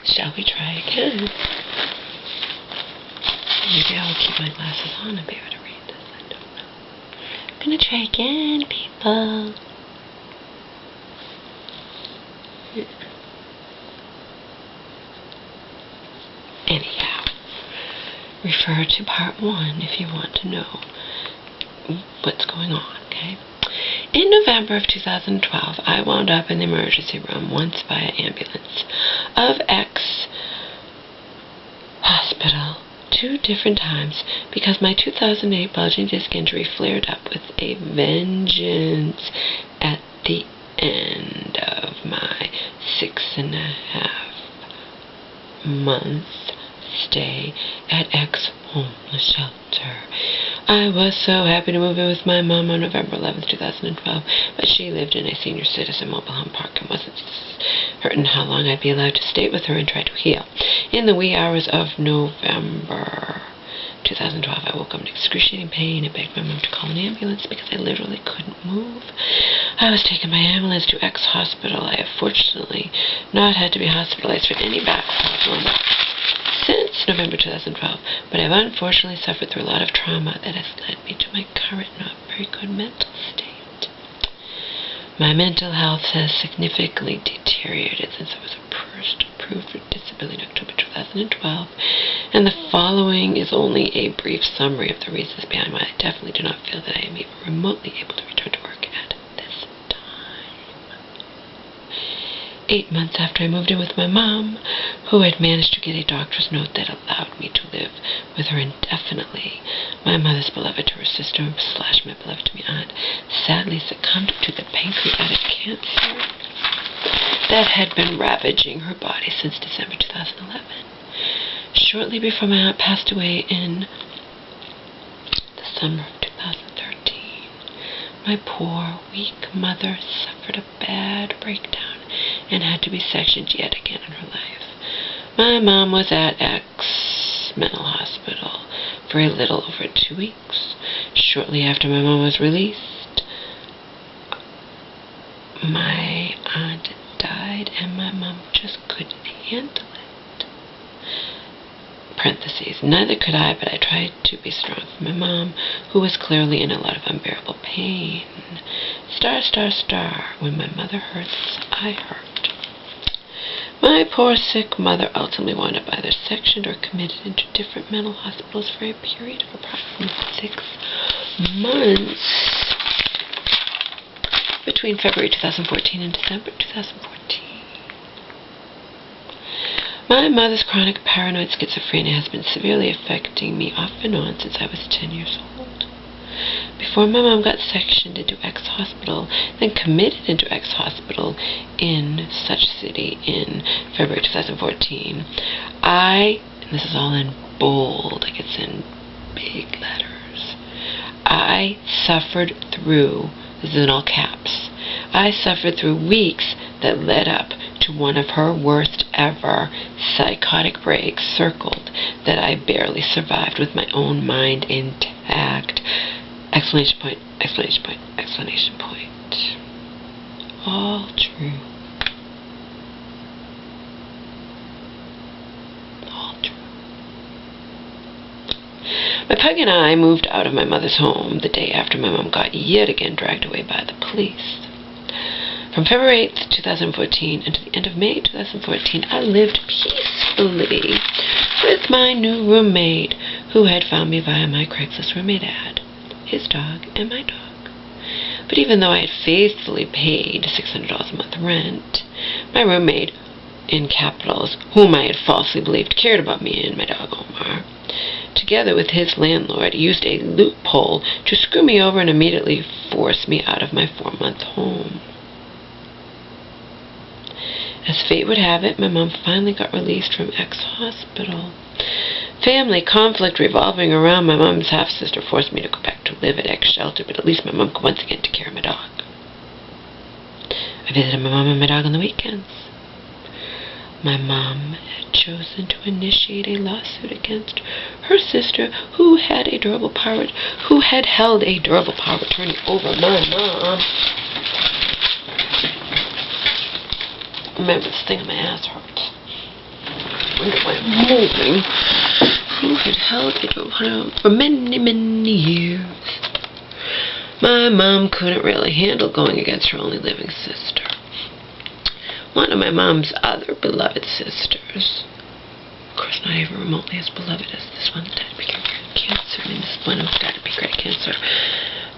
Shall we try again? Maybe I'll keep my glasses on and be able to read this. I don't know. I'm gonna try again, people. Anyhow, refer to part 1 if you want to know what's going on, okay? In November of 2012, I wound up in the emergency room once via ambulance of X hospital 2 different times because my 2008 bulging disc injury flared up with a vengeance at the end of my 6.5-month stay at X homeless shelter. I was so happy to move in with my mom on November 11th, 2012, but she lived in a senior citizen mobile home park and wasn't certain how long I'd be allowed to stay with her and try to heal. In the wee hours of November 2012, I woke up in excruciating pain and begged my mom to call an ambulance because I literally couldn't move. I was taken by ambulance to X hospital. I have fortunately not had to be hospitalized for any back problem since November 2012, but I've unfortunately suffered through a lot of trauma that has led me to my current not very good mental state. My mental health has significantly deteriorated since I was first approved for disability in October 2012, and the following is only a brief summary of the reasons behind why I definitely do not feel that I am even remotely able to return to work at this time. 8 months after I moved in with my mom, who had managed to get a doctor's note that allowed me to live with her indefinitely, my mother's beloved to her sister / my beloved to me aunt sadly succumbed to the pancreatic cancer that had been ravaging her body since December 2011. Shortly before my aunt passed away in the summer of 2013, my poor, weak mother suffered a bad breakdown and had to be sectioned yet again in her life. My mom was at X mental hospital for a little over 2 weeks. Shortly after my mom was released, my aunt died and my mom just couldn't handle it. Parentheses, neither could I, but I tried to be strong for my mom, who was clearly in a lot of unbearable pain. ****. When my mother hurts, I hurt. My poor sick mother ultimately wound up either sectioned or committed into different mental hospitals for a period of approximately 6 months between February 2014 and December 2014. My mother's chronic paranoid schizophrenia has been severely affecting me off and on since I was 10 years old. Before my mom got sectioned into X hospital, then committed into X hospital in such city in February 2014, and this is all in bold, like it's in big letters, I suffered through, this is in all caps, I suffered through weeks that led up to one of her worst ever psychotic breaks, circled, that I barely survived with my own mind intact. Exclamation point, exclamation point, exclamation point. All true. All true. My pug and I moved out of my mother's home the day after my mom got yet again dragged away by the police. From February 8th, 2014 until the end of May 2014, I lived peacefully with my new roommate, who had found me via my Craigslist roommate ad, his dog, and my dog. But even though I had faithfully paid $600 a month rent, my roommate, in capitals, whom I had falsely believed cared about me and my dog Omar, together with his landlord, used a loophole to screw me over and immediately force me out of my 4-month home. As fate would have it, my mom finally got released from X hospital. Family conflict revolving around my mom's half-sister forced me to go back to live at X shelter, but at least my mom could once again take care of my dog. I visited my mom and my dog on the weekends. My mom had chosen to initiate a lawsuit against her sister, who had held a durable power of attorney over my mom. Remember, this thing in my ass hurts. moving. Who had held it for many, many years. My mom couldn't really handle going against her only living sister. One of my mom's other beloved sisters, of course not even remotely as beloved as this one that died of pancreatic cancer, and this one who died of pancreatic cancer,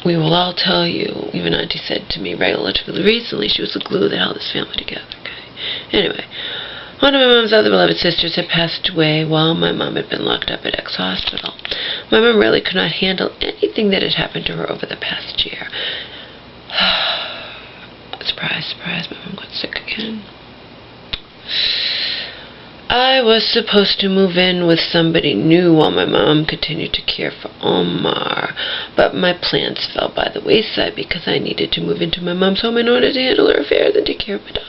we will all tell you, even Auntie said to me relatively recently, she was the glue that held this family together, okay? Anyway, one of my mom's other beloved sisters had passed away while my mom had been locked up at X hospital. My mom really could not handle anything that had happened to her over the past year. Surprise, surprise, my mom got sick again. I was supposed to move in with somebody new while my mom continued to care for Omar, but my plans fell by the wayside because I needed to move into my mom's home in order to handle her affairs and take care of my dog.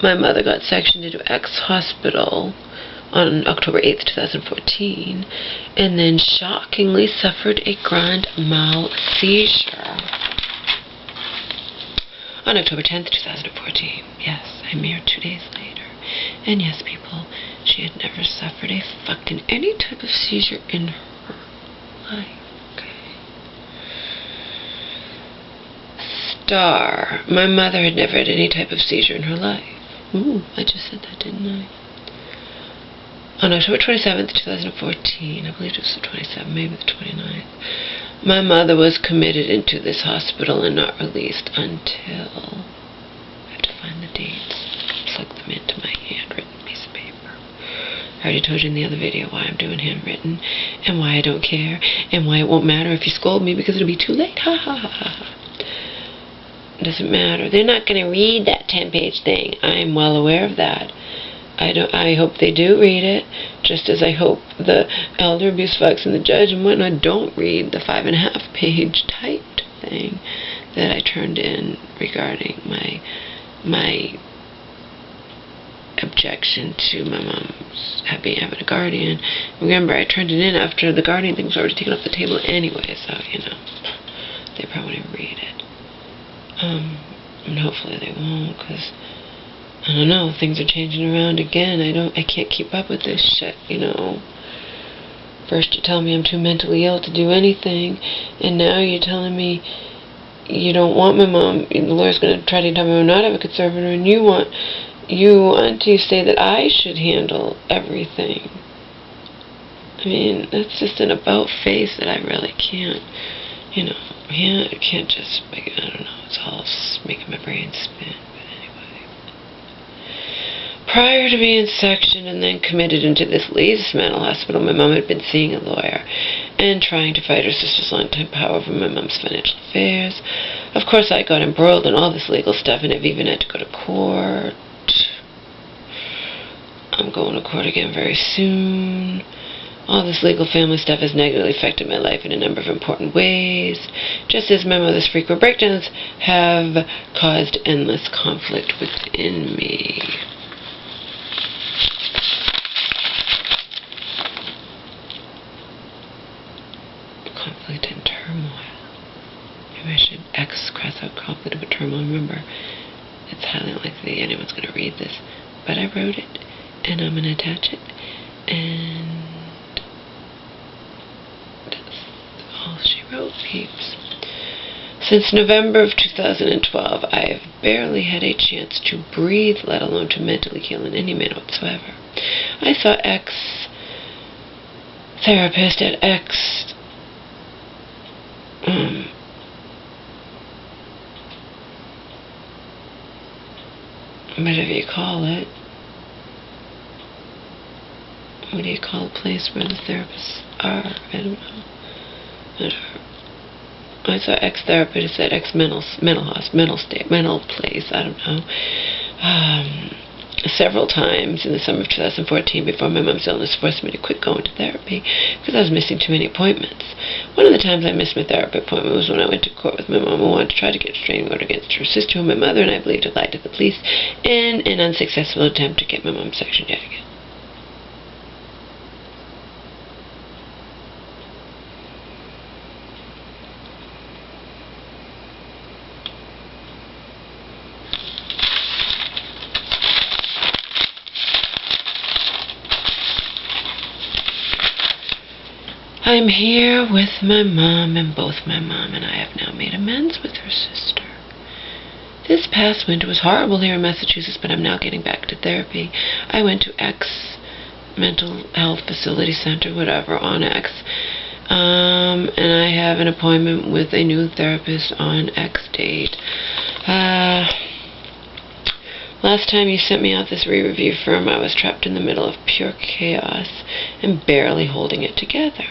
My mother got sectioned into X hospital on October 8th, 2014, and then shockingly suffered a grand mal seizure on October 10th, 2014. Yes, I married 2 days later. And yes, people, she had never suffered a fucking any type of seizure in her life. Okay. Star. My mother had never had any type of seizure in her life. Ooh, I just said that, didn't I? On October 27th, 2014, I believe it was the 27th, maybe the 29th, my mother was committed into this hospital and not released until, I have to find the dates, plug them into my handwritten piece of paper. I already told you in the other video why I'm doing handwritten, and why I don't care, and why it won't matter if you scold me because it'll be too late. Ha ha ha ha. It doesn't matter. They're not going to read that 10-page thing. I'm well aware of that. I hope they do read it, just as I hope the elder abuse folks and the judge and whatnot don't read the 5.5-page typed thing that I turned in regarding my objection to my mom's having a guardian. Remember, I turned it in after the guardian thing was already taken off the table anyway, so, you know, they probably won't read it. And hopefully they won't, because I don't know, things are changing around again. I can't keep up with this shit, you know. First you tell me I'm too mentally ill to do anything, and now you're telling me you don't want my mom, the lawyer's going to try to tell me I'm not have a conservator, and you want to say that I should handle everything. I mean, that's just an about face that I really can't, you know, I can't just, I don't know, it's all making my brain spin. Prior to being sectioned and then committed into this latest mental hospital, my mom had been seeing a lawyer and trying to fight her sister's longtime power over my mom's financial affairs. Of course, I got embroiled in all this legal stuff, and I've even had to go to court. I'm going to court again very soon. All this legal family stuff has negatively affected my life in a number of important ways, just as my mother's frequent breakdowns have caused endless conflict within me. Conflict and turmoil. Maybe I should cross out conflict and turmoil. Remember, it's highly unlikely anyone's going to read this, but I wrote it, and I'm going to attach it, and that's all she wrote, peeps. Since November of 2012, I have barely had a chance to breathe, let alone to mentally heal in any manner whatsoever. I saw ex-therapist at whatever you call it. What do you call a place where the therapists are? I don't know. Whatever. I saw ex-therapist at mental place, I don't know. Several times in the summer of 2014 before my mom's illness forced me to quit going to therapy because I was missing too many appointments. One of the times I missed my therapy appointment was when I went to court with my mom who wanted to try to get a restraining order against her sister, who my mother and I believed had lied to the police in an unsuccessful attempt to get my mom sectioned yet again. I'm here with my mom, and both my mom and I have now made amends with her sister. This past winter was horrible here in Massachusetts, but I'm now getting back to therapy. I went to X Mental Health Facility Center, whatever, on X. And I have an appointment with a new therapist on X date. Last time you sent me out this re-review firm, I was trapped in the middle of pure chaos and barely holding it together.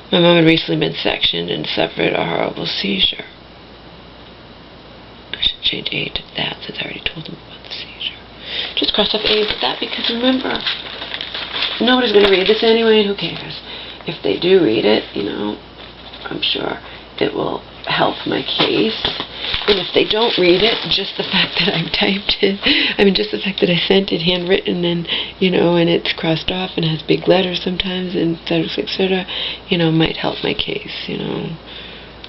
My mom had recently been sectioned and suffered a horrible seizure. I should change A to that since I already told them about the seizure. Just cross off A to that because remember, nobody's going to read this anyway, and who cares? If they do read it, I'm sure it will help my case. And if they don't read it, just the fact that I've typed it, just the fact that I sent it handwritten and, and it's crossed off and has big letters sometimes and et cetera, might help my case,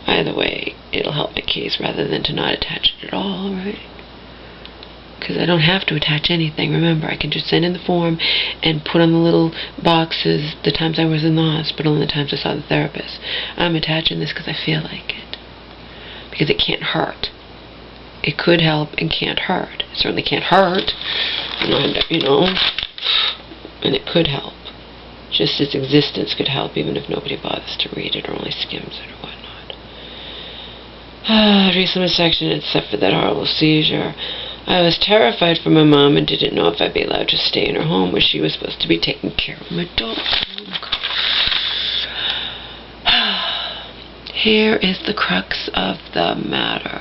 Either way, it'll help my case rather than to not attach it at all, right? Because I don't have to attach anything. Remember, I can just send in the form and put on the little boxes the times I was in the hospital and the times I saw the therapist. I'm attaching this because I feel like it. Because it can't hurt. It could help and can't hurt. It certainly can't hurt. And it could help. Just its existence could help even if nobody bothers to read it or only skims it or whatnot. Recent section except for that horrible seizure. I was terrified for my mom and didn't know if I'd be allowed to stay in her home where she was supposed to be taking care of my dog. Here is the crux of the matter.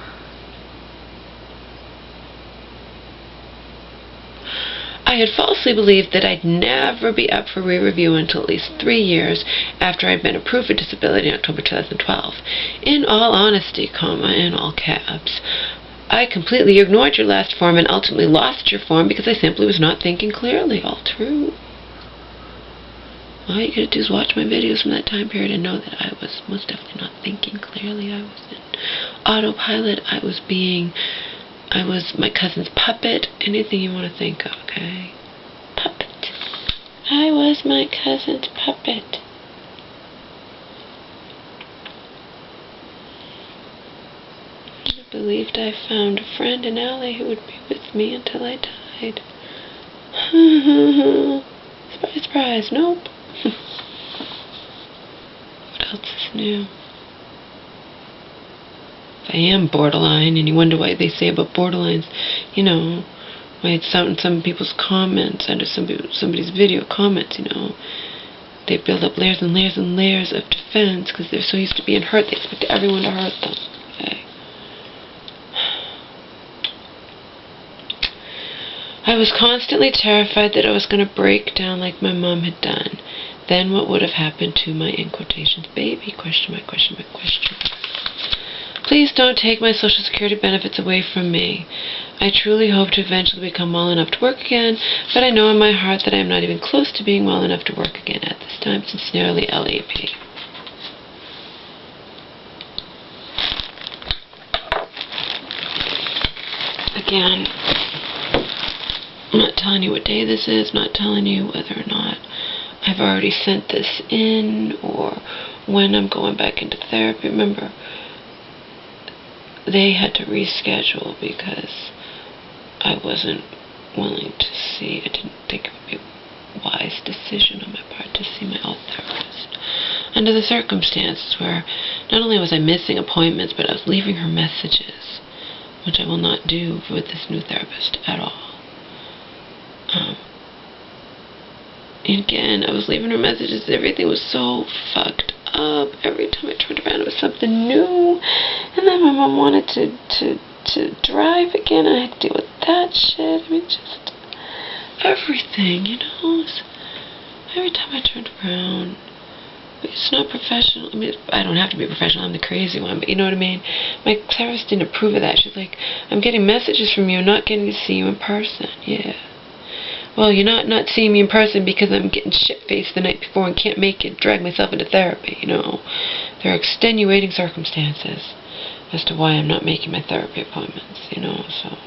I had falsely believed that I'd never be up for re-review until at least 3 years after I'd been approved for disability in October 2012. In all honesty, in all caps, I completely ignored your last form and ultimately lost your form because I simply was not thinking clearly. All true. All you gotta do is watch my videos from that time period and know that I was most definitely not thinking clearly. I was in autopilot. I was my cousin's puppet. Anything you want to think of, okay? Puppet. I was my cousin's puppet. I believed I found a friend in LA who would be with me until I died. Surprise, surprise. Nope. What else is new? If I am borderline, and you wonder why they say about borderlines, why it's out in some people's comments, under somebody's video comments, they build up layers and layers and layers of defense because they're so used to being hurt, they expect everyone to hurt them. Okay? I was constantly terrified that I was going to break down like my mom had done. Then what would have happened to my, in quotations, baby, question mark, question mark, question mark. Please don't take my Social Security benefits away from me. I truly hope to eventually become well enough to work again, but I know in my heart that I am not even close to being well enough to work again at this time. Sincerely, LAP. Again, I'm not telling you what day this is, not telling you whether or not I've already sent this in or when I'm going back into therapy. Remember, they had to reschedule because I wasn't willing to see. I didn't think it would be a wise decision on my part to see my old therapist. Under the circumstances where not only was I missing appointments, but I was leaving her messages, which I will not do with this new therapist at all. And again, I was leaving her messages. Everything was so fucked up. Every time I turned around, it was something new. And then my mom wanted to drive again. I had to deal with that shit. Just everything, Every time I turned around, it's not professional. I don't have to be professional. I'm the crazy one, but you know what I mean? My therapist didn't approve of that. She's like, I'm getting messages from you, not getting to see you in person. Yeah. Well, you're not seeing me in person because I'm getting shit-faced the night before and can't make it, drag myself into therapy, There are extenuating circumstances as to why I'm not making my therapy appointments, so.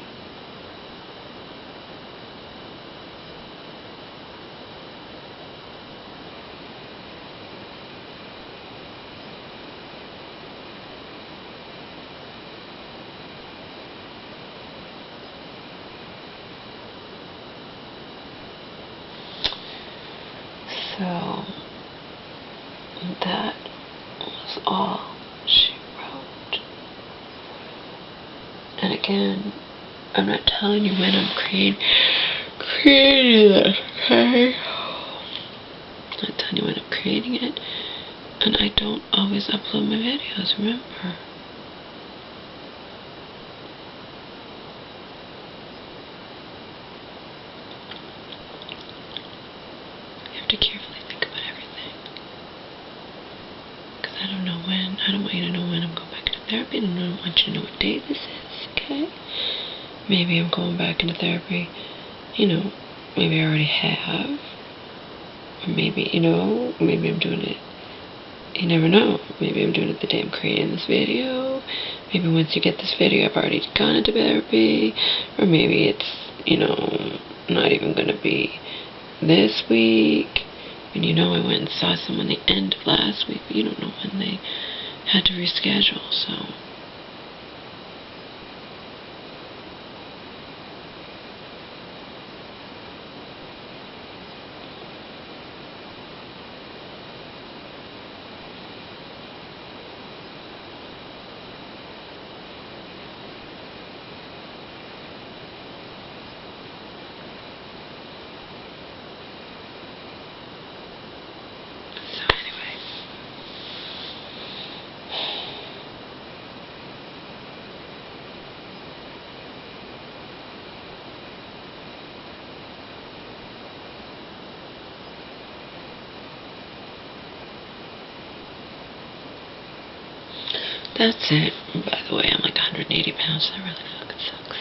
So, that was all she wrote. And again, I'm not telling you when I'm creating this, okay? I'm not telling you when I'm creating it. And I don't always upload my videos, remember? You have to carefully think about everything. Because I don't know when, I don't want you to know when I'm going back into therapy. I don't want you to know what day this is, okay? Maybe I'm going back into therapy, you know, maybe I already have. Or maybe, you know, maybe I'm doing it. You never know. Maybe I'm doing it the day I'm creating this video. Maybe once you get this video, I've already gone into therapy. Or maybe it's, you know, not even going to be this week. And you know, I went and saw someone the end of last week. But you don't know when they had to reschedule, so. That's it. By the way, I'm like 180 pounds. That really fucking sucks.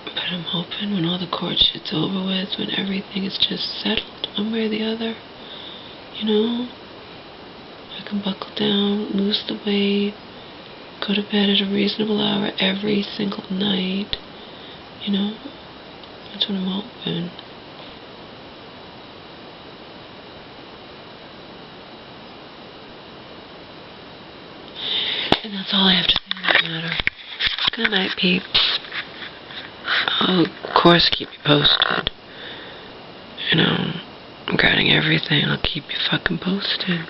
But I'm hoping when all the court shit's over with, when everything is just settled one way or the other, you know, I can buckle down, lose the weight, go to bed at a reasonable hour every single night, you know. That's what I'm hoping. And that's all I have to say on that matter. Good night, peeps. I'll, of course, keep you posted. You know, regarding everything, I'll keep you fucking posted.